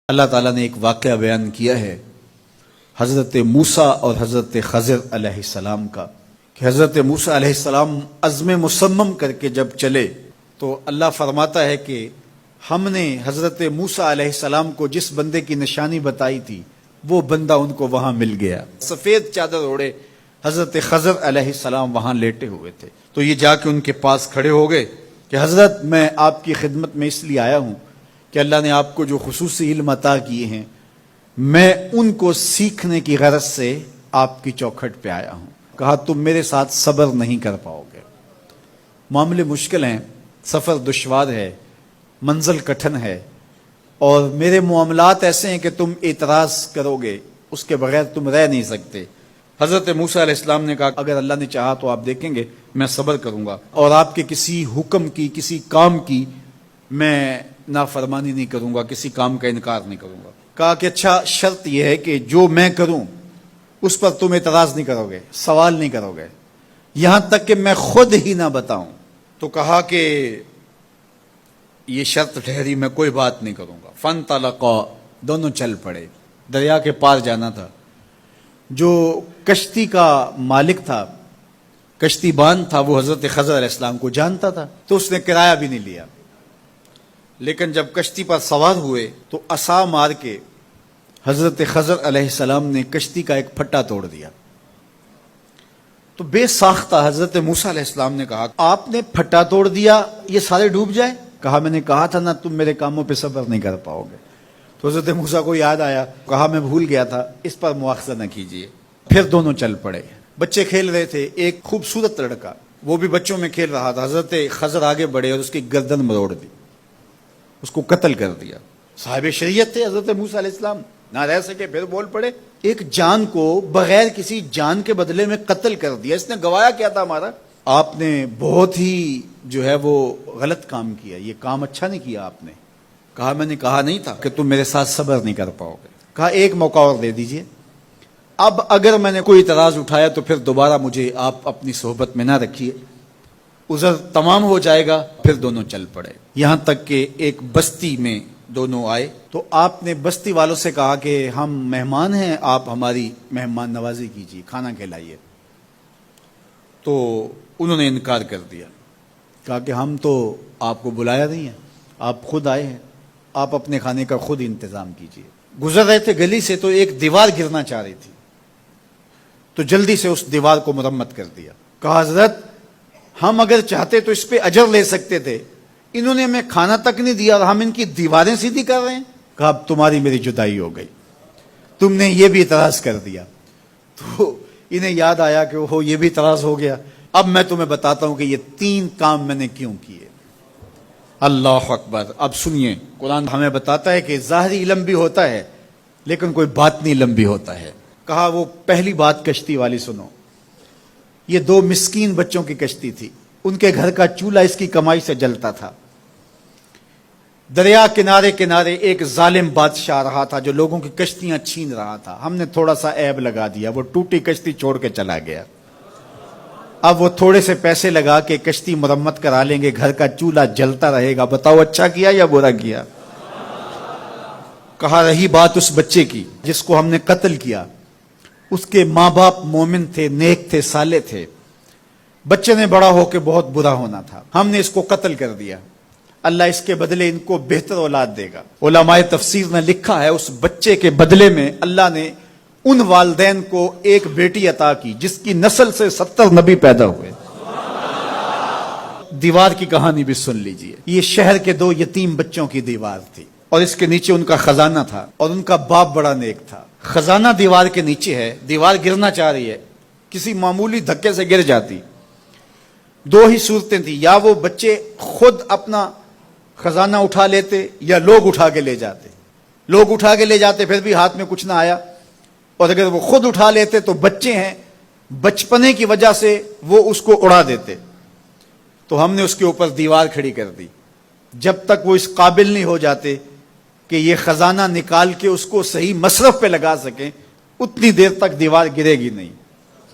اللہ تعالیٰ نے ایک واقعہ بیان کیا ہے حضرت موسیٰ اور حضرت خضر علیہ السلام کا کہ حضرت موسیٰ علیہ السلام عزم مصمم کر کے جب چلے تو اللہ فرماتا ہے کہ ہم نے حضرت موسیٰ علیہ السلام کو جس بندے کی نشانی بتائی تھی وہ بندہ ان کو وہاں مل گیا۔ سفید چادر اوڑے حضرت خضر علیہ السلام وہاں لیٹے ہوئے تھے، تو یہ جا کے ان کے پاس کھڑے ہو گئے کہ حضرت میں آپ کی خدمت میں اس لیے آیا ہوں کہ اللہ نے آپ کو جو خصوصی علم عطا کیے ہیں میں ان کو سیکھنے کی غرض سے آپ کی چوکھٹ پہ آیا ہوں۔ کہا تم میرے ساتھ صبر نہیں کر پاؤ گے، معاملے مشکل ہیں، سفر دشوار ہے، منزل کٹھن ہے، اور میرے معاملات ایسے ہیں کہ تم اعتراض کرو گے اس کے بغیر تم رہ نہیں سکتے۔ حضرت موسیٰ علیہ السلام نے کہا اگر اللہ نے چاہا تو آپ دیکھیں گے میں صبر کروں گا اور آپ کے کسی حکم کی کسی کام کی میں نافرمانی نہیں کروں گا، کسی کام کا انکار نہیں کروں گا۔ کہا کہ اچھا شرط یہ ہے کہ جو میں کروں اس پر تم اعتراض نہیں کرو گے، سوال نہیں کرو گے، یہاں تک کہ میں خود ہی نہ بتاؤں۔ تو کہا کہ یہ شرط ٹھہری، میں کوئی بات نہیں کروں گا۔ فانطلقا، دونوں چل پڑے، دریا کے پار جانا تھا۔ جو کشتی کا مالک تھا، کشتی بان تھا، وہ حضرت خضر علیہ السلام کو جانتا تھا تو اس نے کرایہ بھی نہیں لیا، لیکن جب کشتی پر سوار ہوئے تو عصا مار کے حضرت خضر علیہ السلام نے کشتی کا ایک پھٹا توڑ دیا۔ تو بے ساختہ حضرت موسیٰ علیہ السلام نے کہا آپ نے پھٹا توڑ دیا، یہ سارے ڈوب جائیں؟ کہا میں نے کہا تھا نا تم میرے کاموں پہ صبر نہیں کر پاؤ گے۔ تو حضرت موسیٰ کو یاد آیا، کہا میں بھول گیا تھا، اس پر مواخذہ نہ کیجیے۔ پھر دونوں چل پڑے، بچے کھیل رہے تھے، ایک خوبصورت لڑکا وہ بھی بچوں میں کھیل رہا تھا۔ حضرت خضر آگے بڑھے اور اس کی گردن مروڑ دی، اس کو قتل کر دیا۔ صاحب شریعت تھے حضرت موسیٰ علیہ السلام، نہ رہ سکے، پھر بول پڑے ایک جان کو بغیر کسی جان کے بدلے میں قتل کر دیا، اس نے گوایا کیا تھا ہمارا؟ آپ نے بہت ہی جو ہے وہ غلط کام کیا، یہ کام اچھا نہیں کیا آپ نے۔ کہا میں نے کہا نہیں تھا کہ تم میرے ساتھ صبر نہیں کر پاؤ گے۔ کہا ایک موقع اور دے دیجئے، اب اگر میں نے کوئی اعتراض اٹھایا تو پھر دوبارہ مجھے آپ اپنی صحبت میں نہ رکھیے، عذر تمام ہو جائے گا۔ پھر دونوں چل پڑے، یہاں تک کہ ایک بستی میں دونوں آئے تو آپ نے بستی والوں سے کہا کہ ہم مہمان ہیں، آپ ہماری مہمان نوازی کیجیے، کھانا کھلائیے۔ تو انہوں نے انکار کر دیا، کہا کہ ہم تو آپ کو بلایا نہیں ہے، آپ خود آئے ہیں، آپ اپنے کھانے کا خود انتظام کیجیے۔ گزر رہے تھے گلی سے تو ایک دیوار گرنا چاہ رہی تھی، تو جلدی سے اس دیوار کو مرمت کر دیا۔ کہا حضرت ہم اگر چاہتے تو اس پہ اجر لے سکتے تھے، انہوں نے ہمیں کھانا تک نہیں دیا اور ہم ان کی دیواریں سیدھی کر رہے ہیں۔ کہا اب تمہاری میری جدائی ہو گئی، تم نے یہ بھی اعتراض کر دیا۔ تو انہیں یاد آیا کہ وہ یہ بھی اعتراض ہو گیا، اب میں تمہیں بتاتا ہوں کہ یہ 3 کام میں نے کیوں کیے۔ اللہ اکبر۔ اب سنیے، قرآن ہمیں بتاتا ہے کہ ظاہری علم بھی ہوتا ہے لیکن کوئی باطنی علم بھی ہوتا ہے۔ کہا وہ پہلی بات کشتی والی سنو، یہ 2 مسکین بچوں کی کشتی تھی، ان کے گھر کا چولہا اس کی کمائی سے جلتا تھا۔ دریا کنارے کنارے ایک ظالم بادشاہ رہا تھا جو لوگوں کی کشتیاں چھین رہا تھا، ہم نے تھوڑا سا عیب لگا دیا، وہ ٹوٹی کشتی چھوڑ کے چلا گیا۔ اب وہ تھوڑے سے پیسے لگا کے کشتی مرمت کرا لیں گے، گھر کا چولہا جلتا رہے گا، بتاؤ اچھا کیا یا برا کیا؟ کہا رہی بات اس بچے کی جس کو ہم نے قتل کیا، اس کے ماں باپ مومن تھے، نیک تھے، صالح تھے، بچے نے بڑا ہو کے بہت برا ہونا تھا، ہم نے اس کو قتل کر دیا، اللہ اس کے بدلے ان کو بہتر اولاد دے گا۔ علماء تفسیر نے لکھا ہے اس بچے کے بدلے میں اللہ نے ان والدین کو ایک بیٹی عطا کی جس کی نسل سے 70 نبی پیدا ہوئے۔ دیوار کی کہانی بھی سن لیجئے، یہ شہر کے 2 یتیم بچوں کی دیوار تھی اور اس کے نیچے ان کا خزانہ تھا اور ان کا باپ بڑا نیک تھا۔ خزانہ دیوار کے نیچے ہے، دیوار گرنا چاہ رہی ہے، کسی معمولی دھکے سے گر جاتی۔ 2 ہی صورتیں تھیں، یا وہ بچے خود اپنا خزانہ اٹھا لیتے یا لوگ اٹھا کے لے جاتے۔ لوگ اٹھا کے لے جاتے پھر بھی ہاتھ میں کچھ نہ آیا، اور اگر وہ خود اٹھا لیتے تو بچے ہیں، بچپنے کی وجہ سے وہ اس کو اڑا دیتے۔ تو ہم نے اس کے اوپر دیوار کھڑی کر دی، جب تک وہ اس قابل نہیں ہو جاتے کہ یہ خزانہ نکال کے اس کو صحیح مصرف پہ لگا سکیں، اتنی دیر تک دیوار گرے گی نہیں۔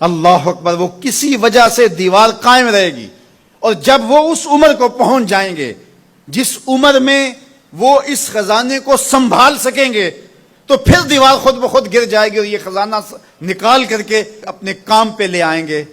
اللہ اکبر۔ وہ کسی وجہ سے دیوار قائم رہے گی، اور جب وہ اس عمر کو پہنچ جائیں گے جس عمر میں وہ اس خزانے کو سنبھال سکیں گے تو پھر دیوار خود بخود گر جائے گی اور یہ خزانہ نکال کر کے اپنے کام پہ لے آئیں گے.